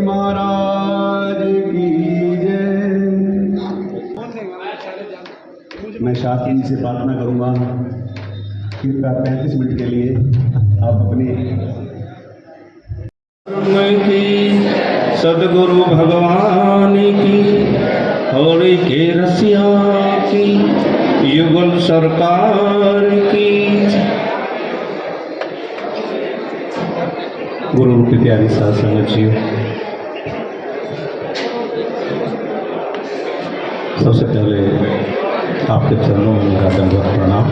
महाराज की जय। मैं शास्त्री जी से प्रार्थना करूंगा कृपया 35 मिनट के लिए आप अपने की सदगुरु भगवान की होली के रसिया की युगल सरकार की। गुरु रूपी प्यारी साध संगत जीव, सबसे पहले आपके चरणों में मेरा दंडवत प्रणाम।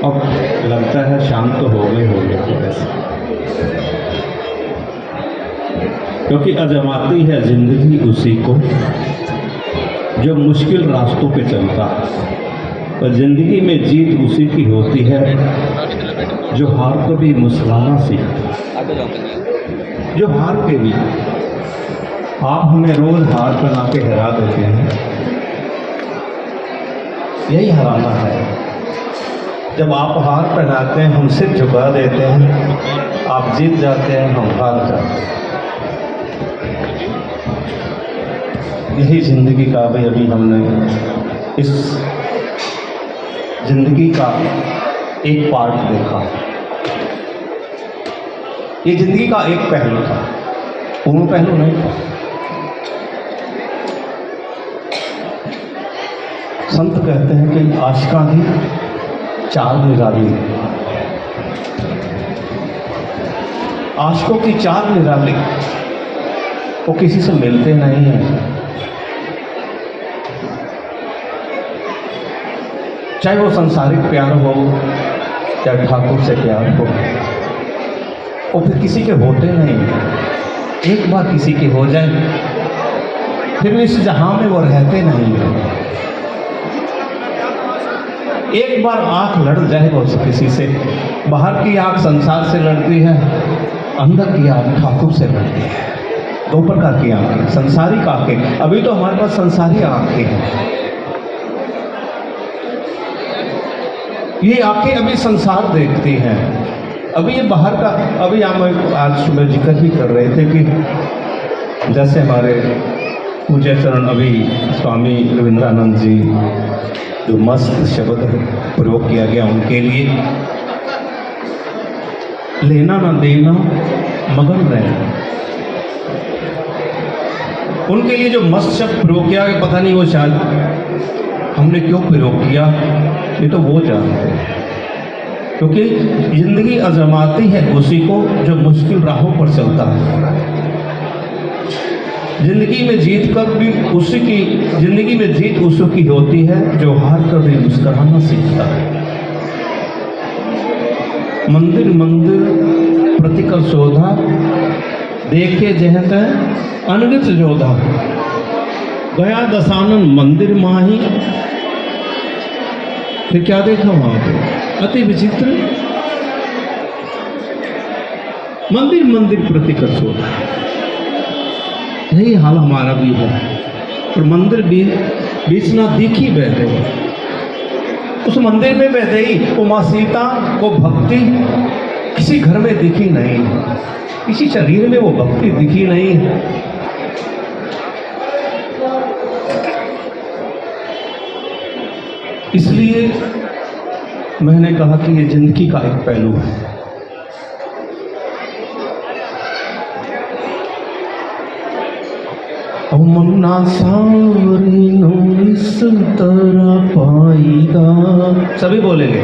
अब लगता है शाम तो हो गए थोड़े से, क्योंकि अजमाती है जिंदगी उसी को जो मुश्किल रास्तों पे चलता है, और जिंदगी में जीत उसी की होती है जो हार को भी मुस्कुराना सीखता। जो हार के भी आप हमें रोज हार बना के हरा देते हैं, यही हराना है। जब आप हार पहनाते हैं हम सिर झुका देते हैं, आप जीत जाते हैं हम हार जाते हैं। यही जिंदगी का भी अभी हमने इस जिंदगी का एक पार्ट देखा। ये जिंदगी का एक पहलू था, पूर्ण पहलू नहीं था। संत कहते हैं कि आशिका की चार निराली, आशिकों की चार निराली, वो किसी से मिलते नहीं हैं। चाहे वो संसारिक प्यार हो, चाहे ठाकुर से प्यार हो, वो फिर किसी के होते नहीं। एक बार किसी के हो जाए फिर इस जहां में वो रहते नहीं। एक बार आंख लड़ जाए वो किसी से, बाहर की आंख संसार से लड़ती है, अंदर की आंख ठाकुर से लड़ती है। दो प्रकार की आंखें, संसारिक आंखें। अभी तो हमारे पास संसारी आंखें हैं, ये आंखें अभी संसार देखती हैं। अभी ये बाहर का, अभी हम आज सुबह जिक्र भी कर रहे थे कि जैसे हमारे पूज्य चरण अभी स्वामी रविंद्रानंद जी जो मस्त शब्द प्रयोग किया गया उनके लिए, लेना ना देना मगन रहना, उनके लिए जो मस्त शब्द प्रयोग किया गया, पता नहीं वो शायद हमने क्यों प्रयोग किया, ये तो वो जानते हैं। क्योंकि जिंदगी आजमाती है उसी को जो मुश्किल राहों पर चलता है। जिंदगी में जीत कर भी उसी की, जिंदगी में जीत उसी की होती है जो हार कर भी मुस्कुराना सीखता है। मंदिर मंदिर प्रतिकर शोधा, देखे जहत अनगित जोधा, गया दशानन मंदिर माही। फिर क्या देखा वहां पे, अति विचित्र मंदिर मंदिर प्रतिकर शोधा। यही हाल हमारा भी है। और मंदिर भी बीचना दिखी बह गई, उस मंदिर में बह गई। वो माँ सीता को भक्ति किसी घर में दिखी नहीं, किसी शरीर में वो भक्ति दिखी नहीं। इसलिए मैंने कहा कि ये जिंदगी का एक पहलू है। मन्ना सावरी नो इस तरह पाईगा, सभी बोलेंगे।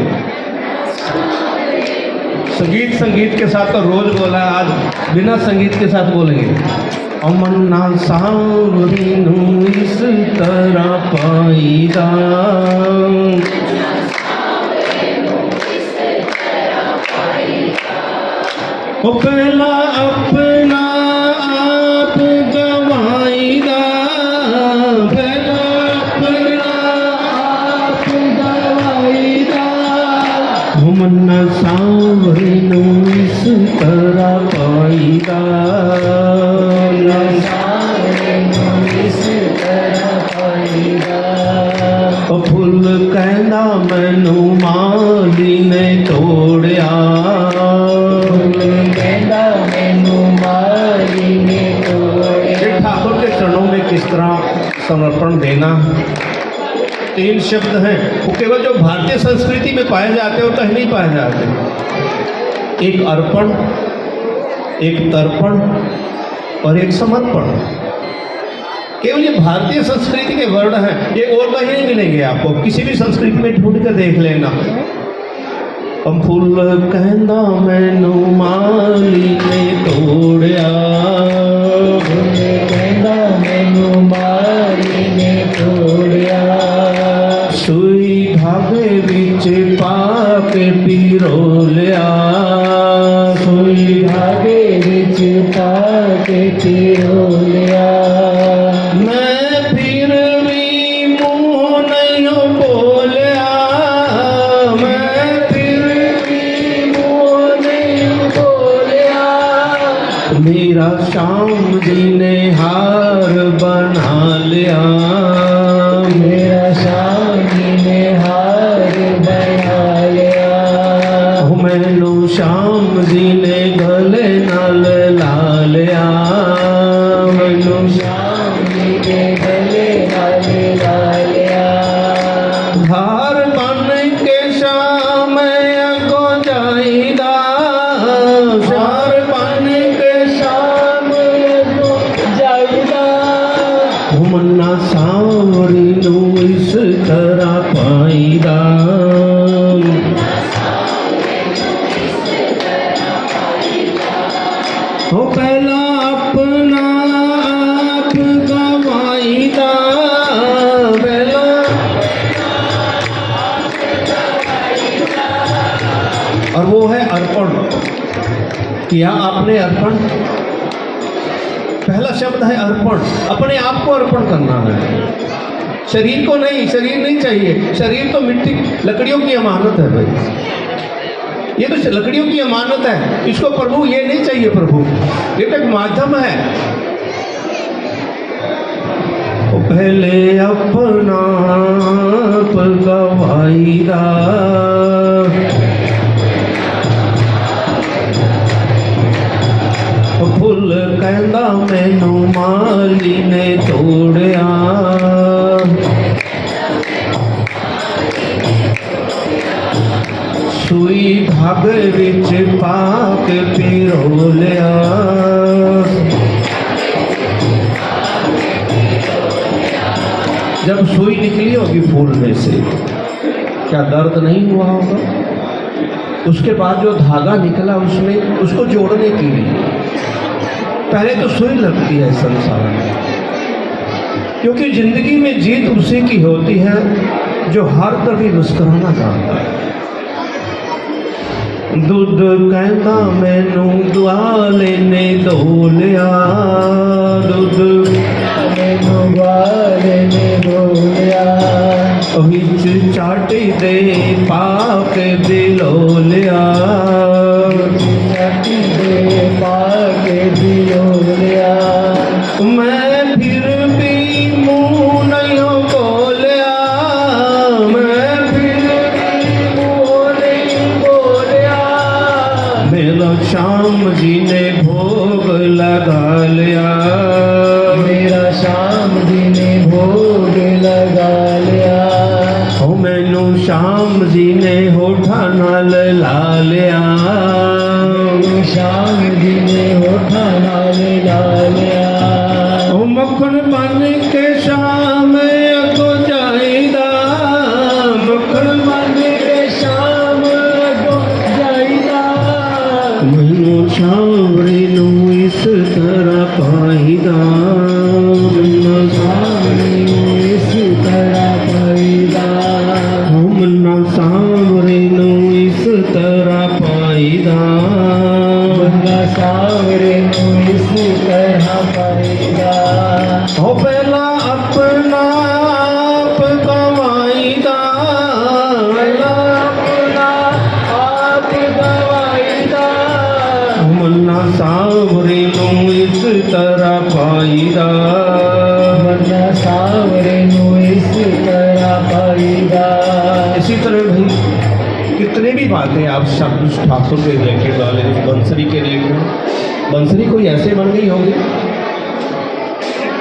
संगीत के साथ तो रोज बोला, आज बिना संगीत के साथ बोलेंगे। मन्ना सावरी नो इस तरह पाईगा, वो पहला अपना आप गवाईगा, पहला अपना आप गवाईगा। मन्ना सावरी नो इस तरह पाईगा, इस तरह पाईगा। फुल कहना मैनू माली ने तोड़िया, कहना तरह समर्पण देना, 3 शब्द हैं। वो केवल जो भारतीय संस्कृति में पाए जाते हैं और कहीं नहीं पाए जाते। एक अर्पण, एक तर्पण और एक समर्पण। केवल ये भारतीय संस्कृति के वर्ड हैं, ये और कहीं नहीं मिलेंगे आपको। किसी भी संस्कृति में ढूंढ कर देख लेना। फूल कहंदा मैनू माली ने तोड़िया, फूल कहंदा मैनू माली ने तोड़िया, सुई धागे विच पा के पिरोलिया, सुई धागे विच पा के पिरोलिया। मैं फिर भी मुँह नहीं बोलिया, मैं फिर भी मुँह नहीं बोलिया। मेरा श्याम जी ने हार बना लिया, मेरा श्याम जी ने हार बना लिया। मैनू श्याम जी ने गले नाल ला लिया, मैनू श्याम जी ने गले नाल ला लिया। धार बन के श्याम अगो जाईदा, धार बन के श्याम अगो जाईदा। मन्ना सावरी नू इस तरह पाईदा, हो पहला अपना आप गवाईदा, पहला और वो है अर्पण। किया आपने अर्पण, पहला शब्द है अर्पण। अपने आप को अर्पण करना है, शरीर को नहीं। शरीर नहीं चाहिए, शरीर तो मिट्टी लकड़ियों की अमानत है भाई, ये तो लकड़ियों की अमानत है। इसको प्रभु ये नहीं चाहिए, प्रभु ये तो एक माध्यम है। तो पहले अपना आप गवाईदा, फुल कहंदा मैनू माली ने तोड़िया, सुई धागे विच पा के पिरोलिया। जब सुई निकली होगी फूल में से, क्या दर्द नहीं हुआ होगा? उसके बाद जो धागा निकला उसमें, उसको जोड़ने के लिए पहले तो सुई लगती है संसार में, क्योंकि जिंदगी में जीत उसी की होती है जो हर कभी मुस्कुराना जानता है। दुध कहंदा मैनू दुआले ने दोलिया, दुध मैनू दुआले ने दोलिया। विच चाटी दे पाक दिलोलिया, चाटी दे पाक दिलोलिया। मैं फिर भी मुँह नहीं बोलिया, मैं फिर भी मुँह नहीं बोलिया। मेरा श्याम जी ने भोग लगा लिया, मेरा श्याम जी ने भोग लगा लिया। ओ मैनू श्याम जी ने होठा नाल ला लिया, श्याम जी ने होठा नाल ला लिया। ओ मक्खन बन के श्याम अगो जाईदा, मक्खन बन के श्याम अगो जाईदा। मैनू श्यामरी नू इस तरह पाईदा, मैनू श्यामरी नू इस तरह पाईदा। मन्ना सावरे नू इस तरह पाईदा, मन्ना सावरे नू इस तरह पाईदा। हो पहला अपना आप गवाईदा, पहला अपना आप गवाईदा। मन्ना सावरे नू इस तरह पाईदा, मन्ना सावरे नू इस तरह पाईदा। इसी तरह भाई कितने भी बातें आप शब्द ठाकुर के रिलेटेड वाले, बंसरी के रिलेटेड, बंसरी कोई ऐसे बन गई होगी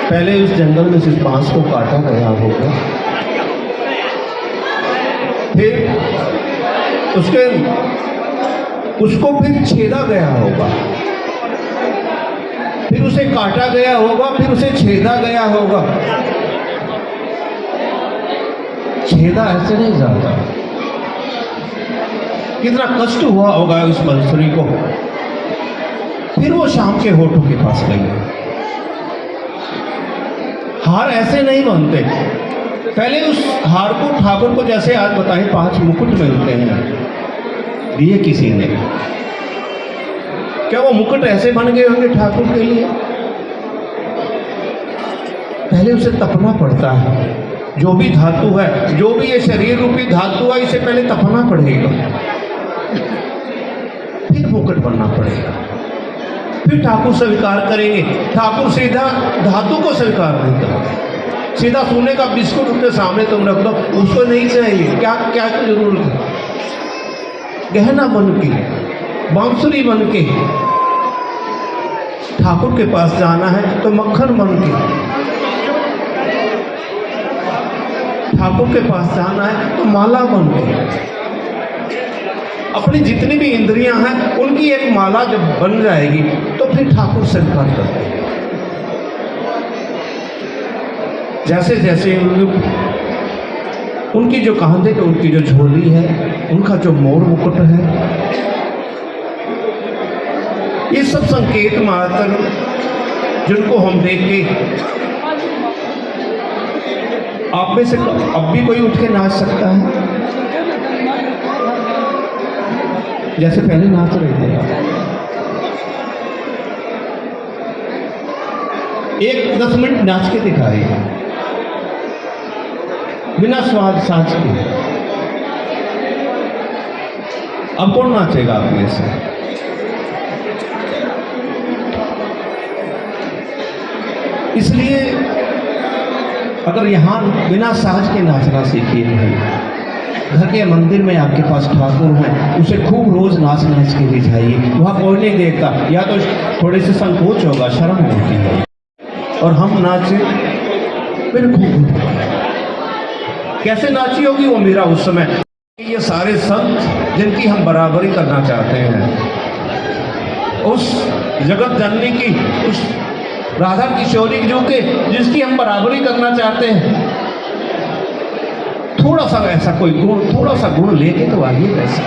पहले उस जंगल में सिर्फ बांस को काटा गया होगा, फिर उसको फिर छेदा गया होगा, फिर उसे काटा गया होगा, फिर उसे छेदा गया होगा। छेदा ऐसे नहीं जाता। कितना कष्ट हुआ होगा उस बंसुरी को। फिर वो शाम के होठों के पास गई। हार ऐसे नहीं बनते। पहले उस हार को ठाकुर को, जैसे आज बताए 5 मुकुट मिलते हैं, दिए किसी ने। क्या वो मुकुट ऐसे बन गए होंगे ठाकुर के लिए? पहले उसे तपना पड़ता है। जो भी धातु है, जो भी ये शरीर रूपी धातु है, इसे पहले तपना पड़ेगा, फिर मुकुट बनना पड़ेगा, फिर ठाकुर स्वीकार करेंगे। ठाकुर सीधा धातु को स्वीकार नहीं करते। सीधा सोने का बिस्कुट उसके सामने तुम रख दो, उसको नहीं चाहिए। क्या क्या जरूरत है? गहना बन के, बांसुरी बन के ठाकुर के पास जाना है तो मक्खन बन के, ठाकुर के पास जाना है तो माला बन के। अपनी जितनी भी इंद्रियां हैं उनकी एक माला जब बन जाएगी तो फिर ठाकुर स्वीकार करते हैं। जैसे जैसे उनकी जो कांधे पे उनकी जो झोली है, उनका जो मोर मुकुट है, ये सब संकेत मात्र जिनको हम देख के, आप में से अब भी कोई उठ के नाच सकता है जैसे पहले नाच रहे थे? 10 मिनट नाच के दिखाइए, बिना स्वाद साज के। अब कौन नाचेगा आप में से? इसलिए अगर यहाँ बिना साज के नाचना सीखिए भाई। घर के मंदिर में आपके पास ठाकुर हैं, उसे खूब रोज नाच नाच के ले जाइए। वहाँ कोई नहीं देखता, या तो थोड़े से संकोच होगा, शर्म होती है, और हम नाचे बिल्कुल। कैसे नाची होगी वो मेरा उस समय? ये सारे संत जिनकी हम बराबरी करना चाहते हैं, उस जगत जननी की, उस राधा किशोरी जो के जिसकी हम बराबरी करना चाहते हैं, थोड़ा सा ऐसा कोई गुण, थोड़ा सा गुण लेके तो आइए। वैसे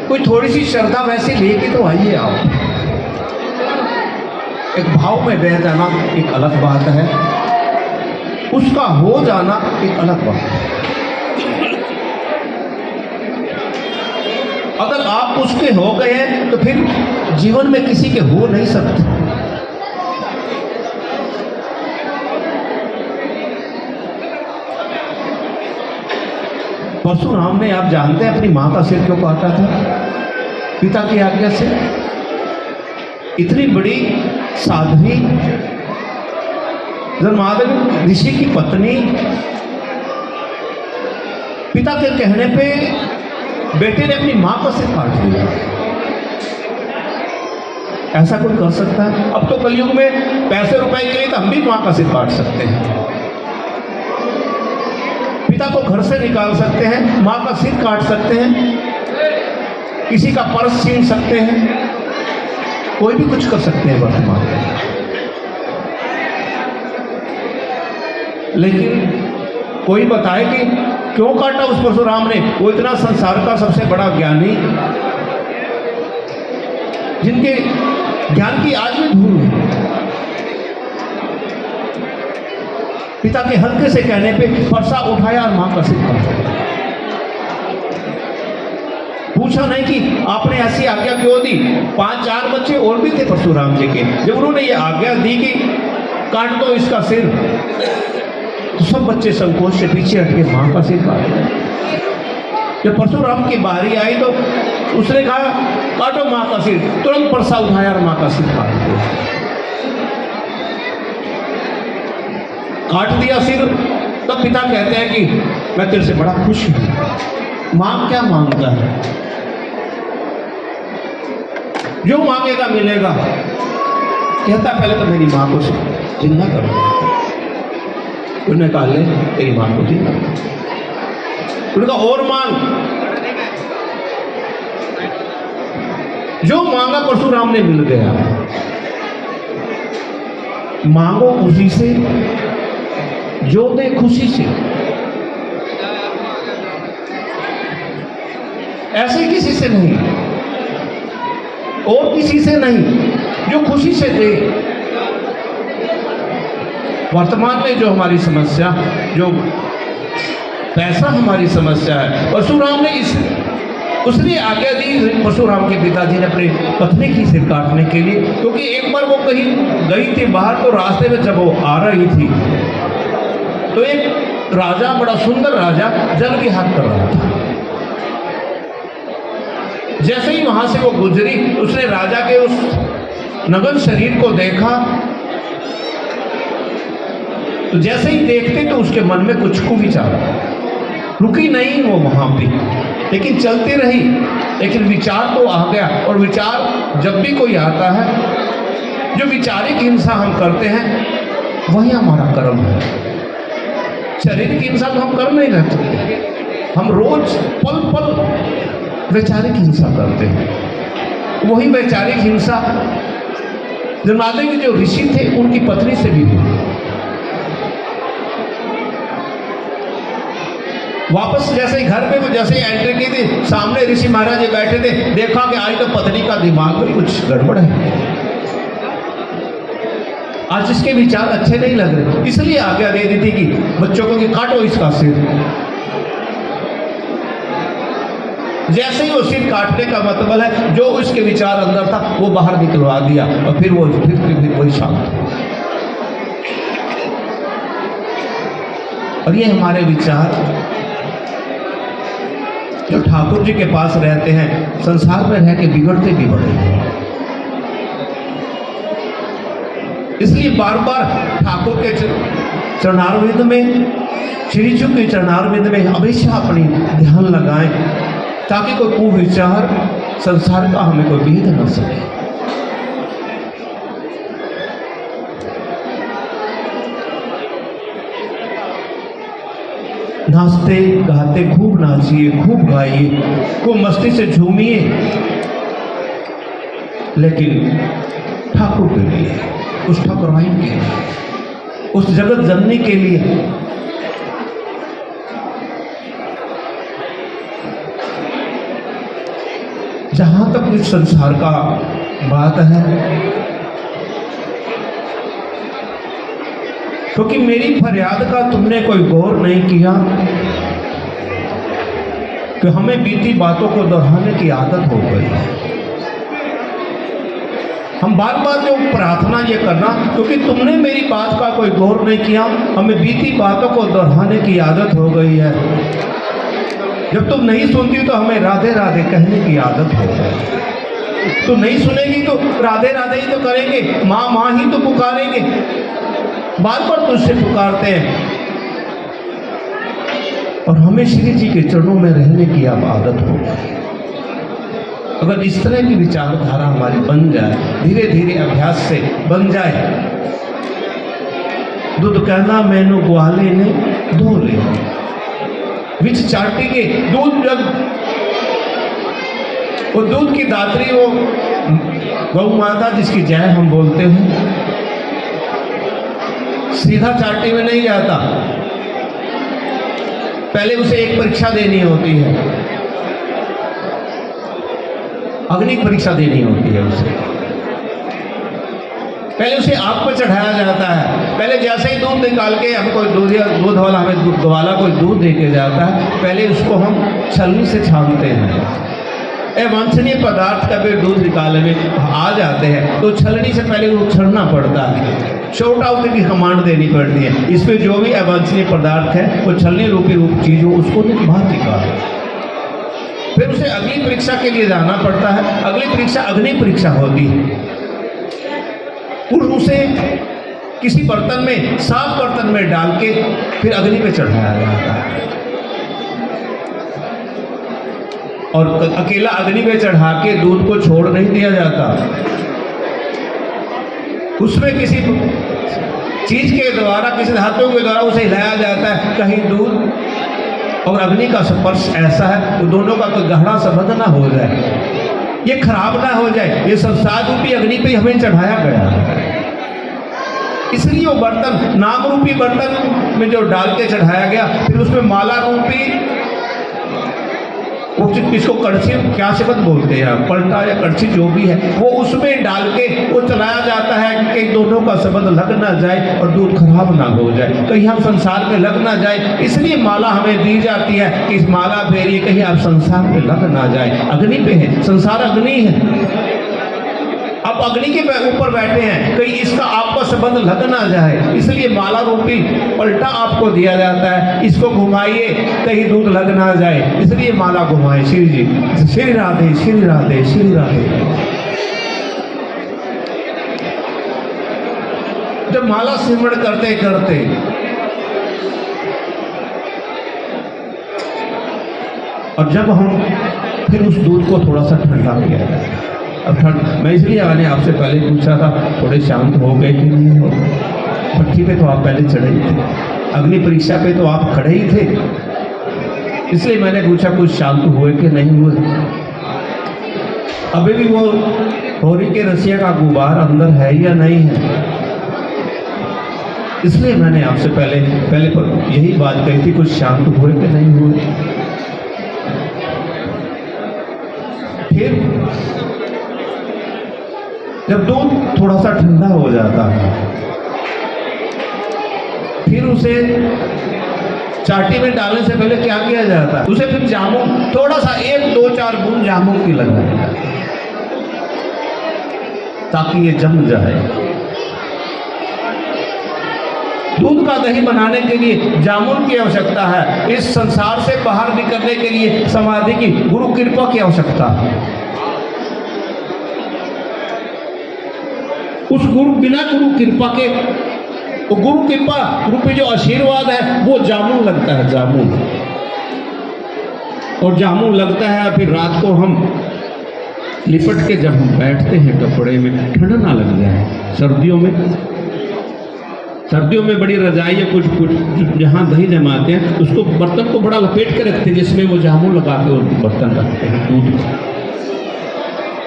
कोई थोड़ी सी श्रद्धा वैसे लेके तो आइए। आप एक भाव में बह जाना एक अलग बात है, उसका हो जाना एक अलग बात है। अगर आप उसके हो गए हैं तो फिर जीवन में किसी के हो नहीं सकते। परशुराम ने, आप जानते हैं, अपनी मां का सिर क्यों काटा था? पिता की आज्ञा से। इतनी बड़ी साध्वी जन्मादन ऋषि की पत्नी, पिता के कहने पे बेटे ने अपनी मां का सिर काट दिया। ऐसा कोई कर सकता है? अब तो कलयुग में पैसे रुपए के लिए तो हम भी मां का सिर काट सकते हैं, पिता को घर से निकाल सकते हैं, मां का सिर काट सकते हैं, किसी का पर्स छीन सकते हैं, कोई भी कुछ कर सकते हैं वर्तमान में। लेकिन कोई बताए कि क्यों काटा उस परशुराम ने? वो इतना संसार का सबसे बड़ा ज्ञानी, जिनके ज्ञान की आज भी धूल है, पिता के हल्के से कहने पे फरसा उठाया और मां का सिर काटा। पूछा नहीं कि आपने ऐसी आज्ञा क्यों दी? 5-4 बच्चे और भी थे परशुराम जी के। जब उन्होंने ये आज्ञा दी कि काट दो इसका सिर, तो सब बच्चे संकोच से पीछे हट के मां का सिर काट दिया। जब परशुराम की बारी आई तो उसने कहा काटो मां का सिर, तुरंत परसा उठाया और मां का सिर काट दिया। काट दिया सिर, तब पिता कहते हैं कि मैं तेरे से बड़ा खुश हूं। मां क्या मांगता है? जो मांगेगा मिलेगा। कहता पहले तो मेरी माँ को जिंदा करो। उन्होंने कहा ले तेरी माँ को जिंदा करो। उन्होंने कहा और मांग। जो मांगा परशुराम ने मिल गया। मांगो उसी से जो दे खुशी से, ऐसे किसी से नहीं और किसी से नहीं, जो खुशी से दे। वर्तमान में जो हमारी समस्या, जो पैसा हमारी समस्या है, परशुराम ने उसने आज्ञा दी परशुराम के पिताजी ने अपनी पत्नी की सिर काटने के लिए, क्योंकि एक बार वो कहीं गई थी बाहर, तो रास्ते में जब वो आ रही थी तो एक राजा, बड़ा सुंदर राजा जल विहार कर रहा था। जैसे ही वहां से वो गुजरी, उसने राजा के उस नग्न शरीर को देखा, तो जैसे ही देखते तो उसके मन में कुछ को विचार रुकी नहीं वो वहां पे, लेकिन चलती रही। लेकिन विचार तो आ गया, और विचार जब भी कोई आता है, जो विचारिक हिंसा हम करते हैं वही हमारा कर्म है। शारीरिक हिंसा तो हम कर नहीं रह सकते, हम रोज पल पल वैचारिक हिंसा करते हैं। वही वैचारिक हिंसा जन्मादि के जो ऋषि थे उनकी पत्नी से भी हुई। वापस जैसे ही घर पे वो जैसे ही एंट्री की थी, सामने ऋषि महाराज जी बैठे थे, देखा कि आज तो पत्नी का दिमाग में कुछ गड़बड़ है, आज इसके विचार अच्छे नहीं लग रहे, इसलिए आज्ञा दे दी थी कि बच्चों को कि काटो इसका सिर। जैसे ही वो सिर काटने का मतलब है, जो उसके विचार अंदर था वो बाहर निकलवा दिया, और फिर वो फिर वही शांत। और ये हमारे विचार जो ठाकुर जी के पास रहते हैं, संसार में रह के बिगड़ते बिगड़े हैं। इसलिए बार बार ठाकुर के चरणारविंद में, श्री जी के चरणारविंद में हमेशा अपनी ध्यान लगाएं, ताकि कोई कुविचार संसार का हमें कोई भेद न सके। नाचते गाते खूब नाचिए, खूब गाइए, खूब मस्ती से झूमिए, लेकिन ठाकुर के लिए, उस ठाकुराई के लिए, उस जगत जननी के लिए। जहां तक इस संसार का बात है, क्योंकि मेरी फरियाद का तुमने कोई गौर नहीं किया कि हमें बीती बातों को दोहराने की आदत हो गई है। हम बार बार जो प्रार्थना ये करना, क्योंकि तुमने मेरी बात का कोई गौर नहीं किया, हमें बीती बातों को दोहराने की आदत हो गई है। जब तुम नहीं सुनती तो हमें राधे राधे कहने की आदत हो गई। तो नहीं सुनेगी तो राधे राधे ही तो करेंगे, माँ माँ ही तो पुकारेंगे, बार बार तुझसे पुकारते हैं। और हमें श्री जी के चरणों में रहने की अब आदत हो गई। अगर इस तरह की विचारधारा हमारी बन जाए, धीरे धीरे अभ्यास से बन जाए, दूध कहना मैनू ग्वाले ने धो ले, बिच चाटी के दूध, जब वो दूध की दात्री, वो गौ माता जिसकी जय हम बोलते हैं, सीधा चाटी में नहीं जाता, पहले उसे एक परीक्षा देनी होती है, अग्नि परीक्षा देनी होती है उसे। पहले उसे आग पर चढ़ाया जाता है। पहले जैसे ही दूध निकाल के हम कोई दूध वाला हमें दूध वाला कोई दूध दे के जाता है, पहले उसको हम छलनी से छानते हैं। वांछनीय पदार्थ का भी दूध निकालने में आ जाते हैं तो छलनी से पहले वो छड़ना पड़ता है, शॉर्ट आउट की कमांड देनी पड़ती है। इसमें जो भी अवांछनीय पदार्थ है वो छलनी रूपी चीज हो, उसको बाहर निकालो। फिर उसे अगली परीक्षा के लिए जाना पड़ता है। अगली परीक्षा अग्नि परीक्षा होती है। फिर उसे किसी बर्तन में, साफ बर्तन में डाल के फिर अग्नि पे चढ़ाया जाता है, और अकेला अग्नि पे चढ़ा के दूध को छोड़ नहीं दिया जाता। उसमें किसी चीज के द्वारा, किसी धातु के द्वारा उसे हिलाया जाता है कहीं दूर, और अग्नि का स्पर्श ऐसा है वो दोनों का कोई गहरा संबंध ना हो जाए, ये खराब ना हो जाए। ये संसार रूपी अग्नि पे हमें चढ़ाया गया है, इसलिए वो बर्तन नाम रूपी बर्तन में जो डाल के चढ़ाया गया, फिर उसमें माला रूपी इसको कड़छी क्या से मत बोलते हैं, पलटा या कड़छी जो भी है, वो उसमें डाल के वो चलाया जाता है कि दोनों का संबंध लग ना जाए और दूध खराब ना हो जाए, कहीं हम संसार में लग ना जाए। इसलिए माला हमें दी जाती है कि इस माला फेरिए कहीं आप संसार में लग ना जाए। अग्नि पे है, संसार अग्नि है, आप अग्नि के ऊपर बैठे हैं, कहीं इसका आपका संबंध लग ना जाए, इसलिए माला रूपी पलटा आपको दिया जाता है। इसको घुमाइए कहीं दूध लग ना जाए, इसलिए माला घुमाए। श्री जी, श्री राधे, श्री राधे, श्री राधे। जब माला सिमरण करते करते और जब हम फिर उस दूध को थोड़ा सा ठंडा किया जाए, अब ठंड, मैं इसलिए मैंने आपसे पहले पूछा था थोड़े शांत हो गए कि नहीं हो। भट्टी पे तो आप पहले चढ़े ही थे, अग्नि परीक्षा पे तो आप खड़े ही थे, इसलिए मैंने पूछा कुछ शांत हुए कि नहीं हुए। अभी भी वो होरी के रसिया का गुबार अंदर है या नहीं है, इसलिए मैंने आपसे पहले पर यही बात कही थी, कुछ शांत हुए कि नहीं हुए। फिर जब दूध थोड़ा सा ठंडा हो जाता है, फिर उसे चाटी में डालने से पहले क्या किया जाता है, उसे फिर जामुन थोड़ा सा 1-2-4 बूंद जामुन की लगाया जाता है ताकि ये जम जाए। दूध का दही बनाने के लिए जामुन की आवश्यकता है। इस संसार से बाहर निकलने के लिए समाधि की, गुरु कृपा की आवश्यकता है। उस बिना गुरु कृपा के, वो गुरु कृपा रूपी जो आशीर्वाद है वो जामुन लगता है, जामुन। और जामुन लगता है, फिर रात को हम लिपट के जब हम बैठते हैं कपड़े में, ठंड ना लग जाए। सर्दियों में बड़ी रजाई या कुछ जहाँ दही जमाते हैं उसको, बर्तन को बड़ा लपेट के रखते हैं, जिसमें वो जामुन लगा के वो बर्तन रखते हैं दूध,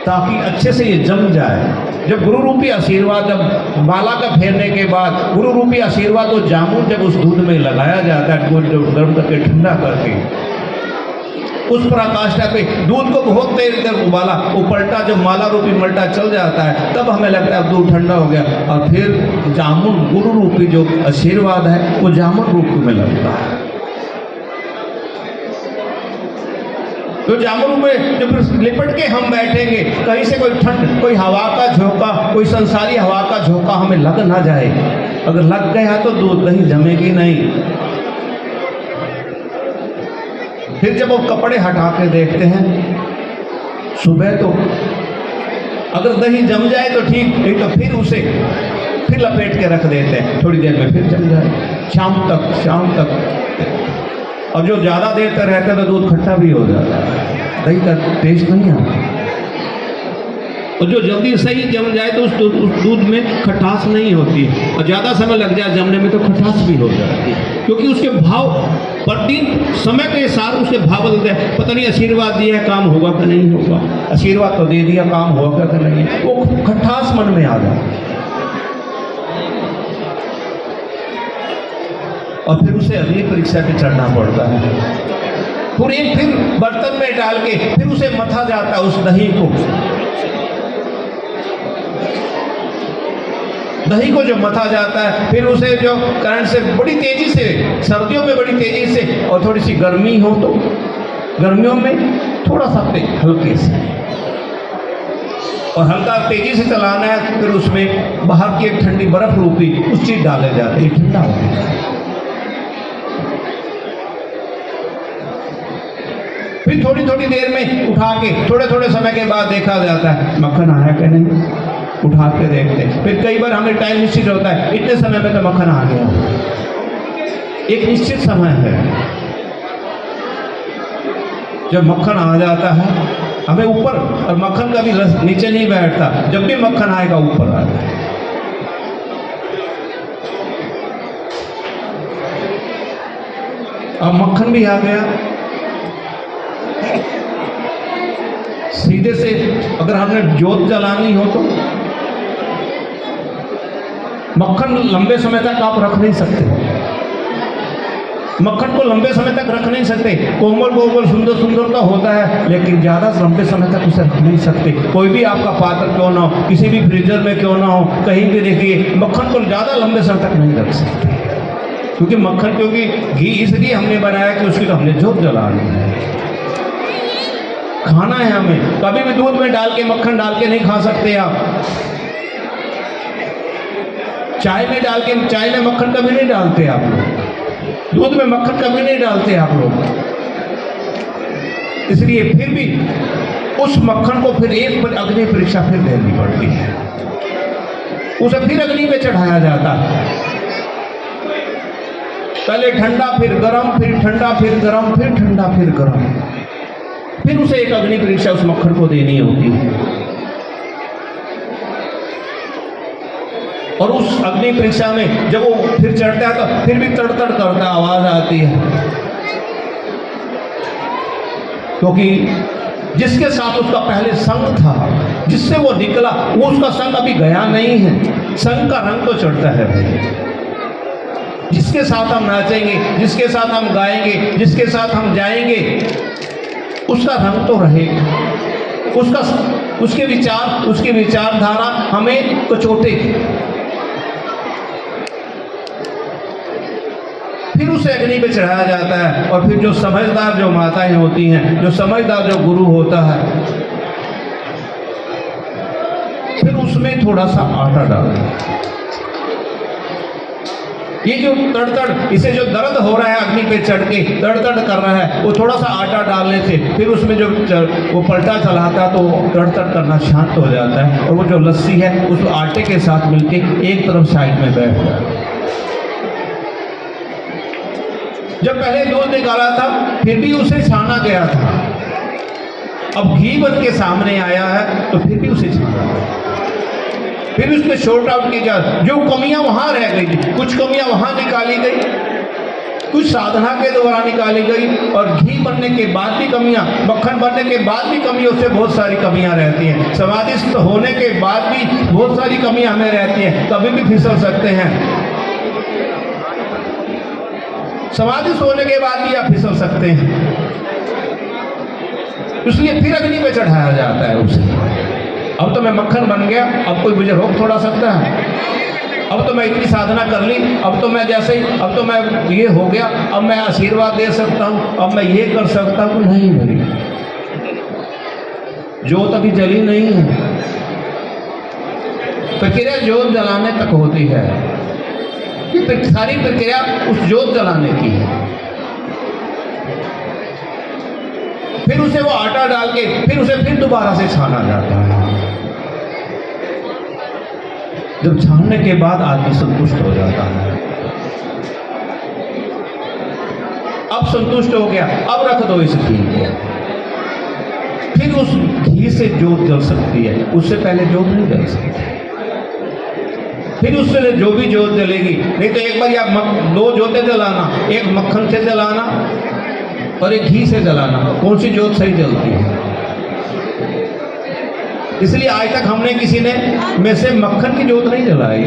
ताकि अच्छे से ये जम जाए। जब गुरु रूपी आशीर्वाद, जब माला का फेरने के बाद गुरु रूपी आशीर्वाद वो जामुन जब उस दूध में लगाया जाता है, गर्म करके ठंडा करके, उस पराकाष्ठा पे दूध को बहुत देर तक उबाला, वो पलटा जब माला रूपी मल्टा चल जाता है, तब हमें लगता है दूध ठंडा हो गया, और फिर जामुन गुरु रूपी जो आशीर्वाद है वो जामुन रूप में लगता है। तो जामुन में जब लिपट के हम बैठेंगे, कहीं से कोई ठंड, कोई हवा का झोंका, कोई संसारी हवा का झोंका हमें लग ना जाए। अगर लग गया तो दूध दही जमेगी नहीं। फिर जब वो कपड़े हटा के देखते हैं सुबह, तो अगर दही जम जाए तो ठीक, नहीं तो फिर उसे फिर लपेट के रख देते हैं, थोड़ी देर में फिर जम जाए, शाम तक। और जो ज़्यादा देर तक रहता है तो दूध खट्टा भी हो जाता है, दही का टेस्ट नहीं आता। और जो जल्दी सही जम जाए तो उस दूध में खटास नहीं होती, और ज़्यादा समय लग जाए जमने में तो खटास भी हो जाती है, क्योंकि उसके भाव प्रतिदिन समय के साथ उसके भाव बदलते हैं। पता नहीं आशीर्वाद दिया है, काम होगा कि नहीं होगा, आशीर्वाद तो दे दिया, काम होगा कि नहीं, वो खटास मन में आ जाता है। और फिर उसे अगली परीक्षा पे चढ़ना पड़ता है। फिर बर्तन में डाल के फिर उसे मथा जाता है, उस दही को जो मथा जाता है, फिर उसे जो करंट से बड़ी तेजी से, सर्दियों में बड़ी तेजी से, और थोड़ी सी गर्मी हो तो गर्मियों में थोड़ा सा हल्के से, और हल्का तेजी से चलाना है। फिर उसमें बाहर की एक ठंडी बर्फ रूपी उस चीज डाले जाते हैं, ठंडा हो जाता है। फिर थोड़ी थोड़ी देर में उठा के, थोड़े समय के बाद देखा जाता है मक्खन आया कि नहीं, उठा के देखते हैं। फिर कई बार हमें टाइम निश्चित होता है, इतने समय में तो मक्खन आ गया, एक निश्चित समय है। जब मक्खन आ जाता है हमें ऊपर, और मक्खन का भी रस नीचे नहीं बैठता, जब भी मक्खन आएगा ऊपर आता है। अब मक्खन भी आ गया। सीधे से अगर हमने जोत जलानी हो तो मक्खन लंबे समय तक आप रख नहीं सकते, मक्खन को लंबे समय तक रख नहीं सकते। कोमल कोमल सुंदर सुंदर का होता है, लेकिन ज़्यादा लंबे समय तक उसे रख नहीं सकते। कोई भी आपका पात्र क्यों ना हो, किसी भी फ्रीजर में क्यों ना हो, कहीं भी देखिए मक्खन को ज़्यादा लंबे समय तक नहीं रख सकते, क्योंकि मक्खन, क्योंकि घी इसलिए हमने बनाया कि उसकी तो हमने जोत जलानी है, खाना है हमें। कभी भी दूध में डाल के मक्खन डाल के नहीं खा सकते आप। चाय में डाल के, चाय में मक्खन कभी नहीं डालते आप लोग, दूध में मक्खन कभी नहीं डालते आप लोग। इसलिए फिर भी उस मक्खन को फिर एक अग्नि परीक्षा फिर देनी पड़ती है, उसे फिर अग्नि पे चढ़ाया जाता है। पहले ठंडा फिर गरम, फिर ठंडा फिर गरम, फिर ठंडा फिर गरम, फिर उसे एक अग्नि परीक्षा उस मक्खन को देनी होती है। और उस अग्नि परीक्षा में जब वो फिर चढ़ता है तो फिर भी तड़तड़ करता आवाज आती है, क्योंकि जिसके साथ उसका पहले संग था, जिससे वो निकला, वो उसका संग अभी गया नहीं है। संग का रंग तो चढ़ता है भाई। जिसके साथ हम नाचेंगे, जिसके साथ हम गाएंगे, जिसके साथ हम जाएंगे, उसका रंग तो रहेगा, उसके विचार, उसकी विचारधारा हमें कचोटेगी। फिर उसे अग्नि पे चढ़ाया जाता है। और फिर जो समझदार जो माताएं होती हैं, जो समझदार जो गुरु होता है, फिर उसमें थोड़ा सा आटा डालता है। ये जो तड़तड़, इसे जो दर्द हो रहा है अग्नि पे चढ़ के तड़तड़ कर रहा है, वो थोड़ा सा आटा डालने से फिर उसमें जो वो पलटा चलाता है तो तड़तड़ करना शांत हो जाता है। और वो जो लस्सी है उस आटे के साथ मिलके एक तरफ साइड में बैठ जाता है। जब पहले दूध निकाला था फिर भी उसे छाना गया था, अब घी बन के सामने आया है तो फिर भी उसे छाना गया, फिर उसमें शॉर्ट आउट की जा, जो कमियां वहां रह गई थी, कुछ कमियां वहां निकाली गई, कुछ साधना के द्वारा निकाली गई। और घी बनने के बाद भी कमियां, मक्खन बनने के बाद भी कमियों से बहुत सारी कमियां रहती हैं। समाधिस्थ होने के बाद भी बहुत सारी कमियां हमें रहती हैं, कभी भी फिसल सकते हैं। समाधिस्थ होने के बाद भी आप फिसल सकते हैं, इसलिए फिर अग्नि पे चढ़ाया जाता है उसे। अब तो मैं मक्खन बन गया, अब कोई मुझे रोक थोड़ा सकता है। अब तो मैं इतनी साधना कर ली, अब तो मैं जैसे ही, अब तो मैं ये हो गया, अब मैं आशीर्वाद दे सकता हूँ, अब मैं ये कर सकता हूँ। नहीं भाई, जोत अभी जली नहीं है। प्रक्रिया जोत जलाने तक होती है, ये सारी प्रक्रिया उस जोत जलाने की है। फिर उसे वो आटा डाल के फिर उसे फिर दोबारा से छाना जाता है। जब छानने के बाद आदमी संतुष्ट हो जाता है, अब संतुष्ट हो गया, अब रख दो इस घी को। फिर उस घी से जोत जल सकती है, उससे पहले जोत नहीं जल सकती। फिर उससे जो भी जोत जलेगी, नहीं तो एक बार आप दो जोतें जलाना, एक मक्खन से जलाना और एक घी से जलाना, कौन सी जोत सही जलती है? इसलिए आज तक हमने किसी ने में से मक्खन की जोत नहीं जलाई,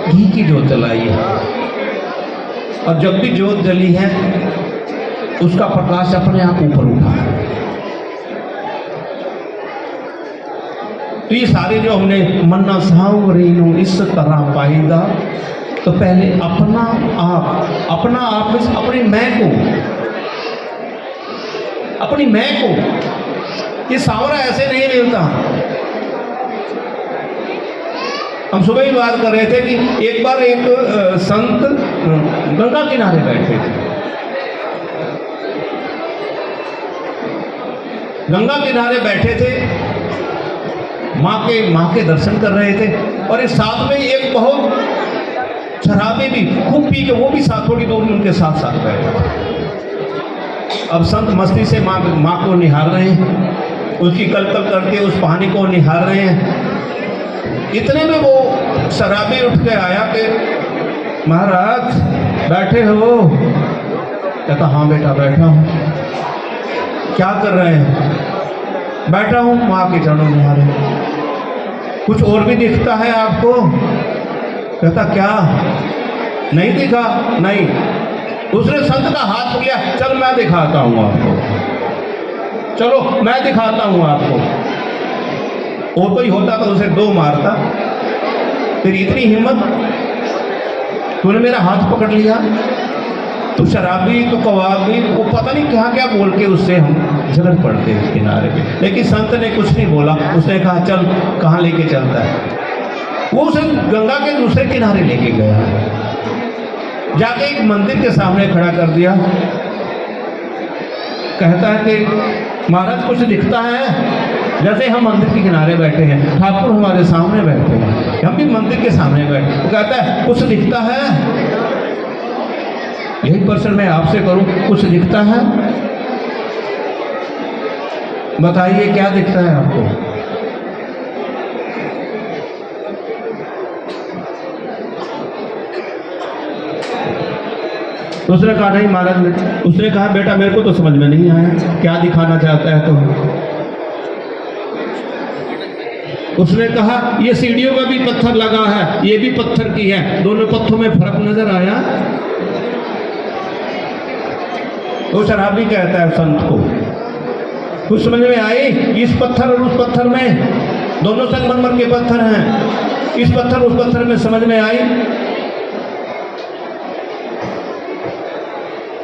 घी की जोत जलाई है। और जब भी जोत जली है उसका प्रकाश अपने आप ऊपर उठा है। तो ये सारे जो हमने मन्ना सावरेनु इस तरह पाएगा, तो पहले अपना आप में अपनी मैं को, ये सावरा ऐसे नहीं मिलता। हम सुबह ही बात कर रहे थे कि एक बार एक संत गंगा किनारे बैठे थे, गंगा किनारे बैठे थे, माँ के दर्शन कर रहे थे। और इस साथ में एक बहुत शराबी भी खूब पी के वो भी साथ थोड़ी दूर उनके साथ साथ गए। अब संत मस्ती से माँ को निहार रहे हैं, उसकी कलकल करके उस पानी को निहार रहे हैं। इतने में वो शराबी उठ के आया कि महाराज बैठे हो, कहता हाँ बेटा बैठा हूँ। क्या कर रहे हैं? बैठा हूँ माँ के चरणों में हारे। कुछ और भी दिखता है आपको? कहता क्या? नहीं दिखा? नहीं। दूसरे संत का हाथ पकड़ा, चल मैं दिखाता हूँ आपको, चलो मैं दिखाता हूँ आपको। वो कोई होता तो उसे 2 मारता। तेरी इतनी हिम्मत, तूने मेरा हाथ पकड़ लिया? तो शराबी तो कबाबी, वो पता नहीं क्या क्या बोल के उससे हम झगड़ पड़ते उस किनारे पे। लेकिन संत ने कुछ नहीं बोला। उसने कहा चल कहाँ लेके चलता है? वो उसे गंगा के दूसरे किनारे लेके गया, जाके एक मंदिर के सामने खड़ा कर दिया। कहता है कि महाराज कुछ दिखता है? जैसे हम मंदिर के किनारे बैठे हैं, ठाकुर हमारे सामने बैठे हैं, हम भी मंदिर के सामने बैठे। वो कहता है कुछ दिखता है? यही प्रश्न मैं आपसे करूं, कुछ दिखता है? बताइए क्या दिखता है आपको? उसने कहा नहीं महाराज। उसने कहा बेटा मेरे को तो समझ में नहीं आया, क्या दिखाना चाहता है तुम? उसने कहा ये सीढ़ियों में भी पत्थर लगा है, ये भी पत्थर की है, दोनों पत्थरों में फर्क नजर आया? तो शराबी कहता है संत को, कुछ समझ में आई? इस पत्थर और उस पत्थर में, दोनों संगमरमर के पत्थर हैं, इस पत्थर उस पत्थर में समझ में आई?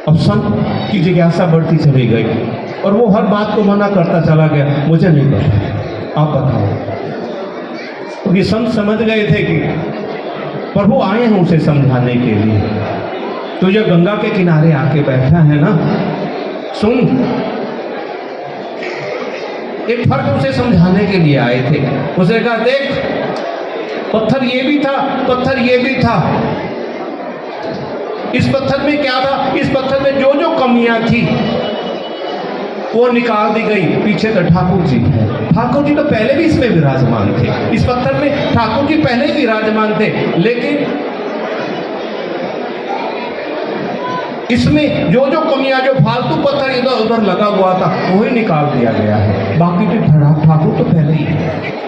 अब संत की जिज्ञासा बढ़ती चली गई और वो हर बात को मना करता चला गया, मुझे नहीं पता, आप बताओ। क्योंकि संत समझ गए थे कि प्रभु आए हैं उसे समझाने के लिए। तो जो गंगा के किनारे आके बैठा है ना, सुन, एक फर्क उसे समझाने के लिए आए थे। उसने कहा देख, पत्थर ये भी था, पत्थर ये भी था। इस पत्थर में क्या था? इस पत्थर में जो जो कमियां थी वो निकाल दी गई। पीछे तो ठाकुर जी है, ठाकुर जी तो पहले भी इसमें विराजमान थे, इस पत्थर में ठाकुर जी पहले ही विराजमान थे, लेकिन इसमें जो जो कमियां, जो फालतू पत्थर इधर उधर लगा हुआ था, वही निकाल दिया गया है। बाकी तो ठाकुर तो पहले ही है।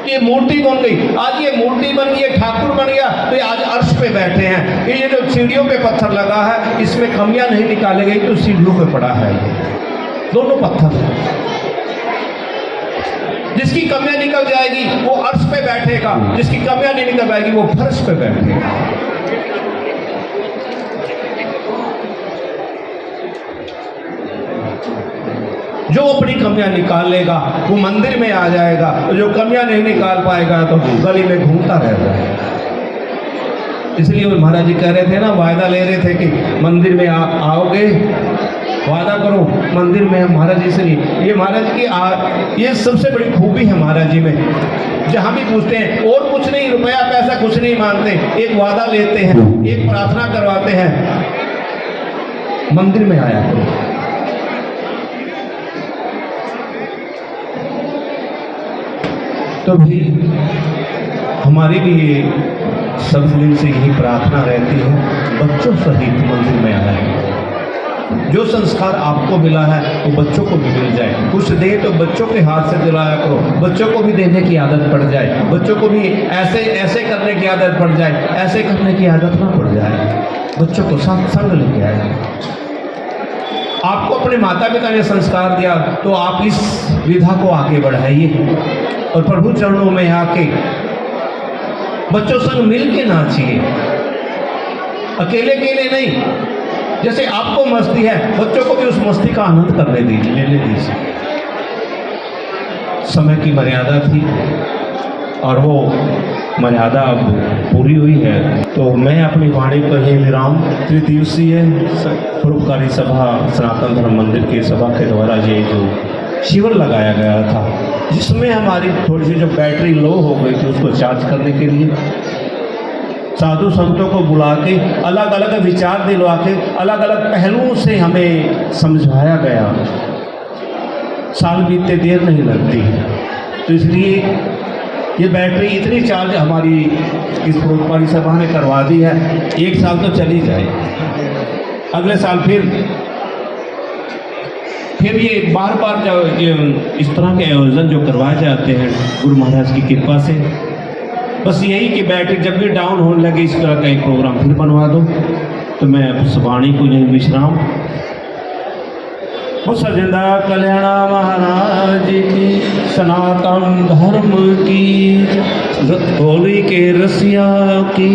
ये मूर्ति बन गई, आज ये मूर्ति बन गई, ठाकुर बन गया, तो ये आज अर्श पे बैठे हैं। ये जो सीढ़ियों पे पत्थर लगा है, इसमें कमियां नहीं निकाले गई तो सीढ़ियों पे पड़ा है। दोनों पत्थर, जिसकी कमियां निकल जाएगी वो अर्श पे बैठेगा, जिसकी कमियां नहीं निकल जाएगी वो फर्श पे बैठेगा। जो अपनी कमियां निकाल लेगा वो मंदिर में आ जाएगा, तो जो कमियां नहीं निकाल पाएगा तो गली में घूमता रहता है। इसलिए महाराज जी कह रहे थे ना, वायदा ले रहे थे कि मंदिर में आओगे, वादा करो मंदिर में। महाराज जी से ये महाराज की ये सबसे बड़ी खूबी है महाराज जी में। जहाँ भी पूछते हैं और कुछ नहीं, रुपया पैसा कुछ नहीं मांगते, एक वादा लेते हैं, एक प्रार्थना करवाते हैं, मंदिर में आया करो। तो भी हमारे लिए सब दिन से यही प्रार्थना रहती है, बच्चों सहित मंदिर में आए। जो संस्कार आपको मिला है वो बच्चों को भी मिल जाए। कुछ दे तो बच्चों के हाथ से दिलाया करो, बच्चों को भी देने की आदत पड़ जाए, बच्चों को भी ऐसे ऐसे करने की आदत पड़ जाए, ऐसे करने की आदत ना पड़ जाए। बच्चों को संग लेके आए। आपको अपने माता पिता ने संस्कार दिया तो आप इस विधा को आगे बढ़ाइए और प्रभु चरणों में आके बच्चों संग मिल के नाचिए, अकेले अकेले नहीं। जैसे आपको मस्ती है, बच्चों को भी उस मस्ती का आनंद करने दीजिए, लेने दीजिए। समय की मर्यादा थी और वो मर्यादा अब पूरी हुई है, तो मैं अपनी वाणी पर ही विराम। त्रिदिवसीय परोपकारी सभा सनातन धर्म मंदिर की सभा के द्वारा ये जो शिविर लगाया गया था, जिसमें हमारी थोड़ी सी जो बैटरी लो हो गई थी उसको चार्ज करने के लिए साधु संतों को बुला के अलग अलग विचार दिलवा के अलग अलग पहलुओं से हमें समझाया गया। साल बीतते देर नहीं लगती, तो इसलिए ये बैटरी इतनी चार्ज हमारी इस परोपकारी सभा ने करवा दी है, 1 साल तो चली जाए। अगले साल फिर ये बार बार जो इस तरह के आयोजन जो करवाए जाते हैं गुरु महाराज की कृपा से, बस यही कि बैटरी जब भी डाउन होने लगे इस तरह का एक प्रोग्राम फिर बनवा दो। तो मैं अब वाणी को यही विश्राम। वो सजिंदा कल्याणा महाराज की, सनातन धर्म की, होली के रसिया की।